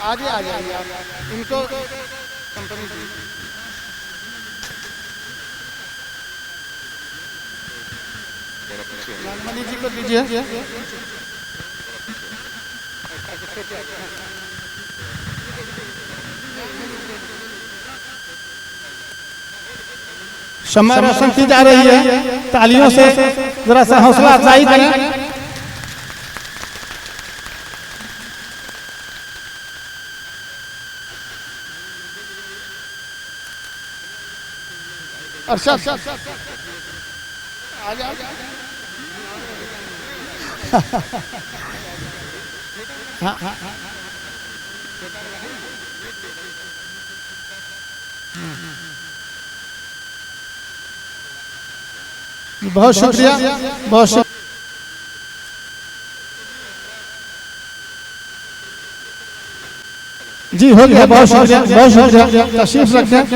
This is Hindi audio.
आज ही आ जाइए आप, इनको कंपनी मनी जी को दीजिए। समय रोशन की जा रही है, तालियों से जरा सा हौसला अफजाई करें। अरशद आ जाओ। हाँ हाँ बहुत शुक्रिया, बहुत शुक्रिया जी, हो गया, बहुत शुक्रिया, बहुत शुक्रिया, तशरीफ रखें।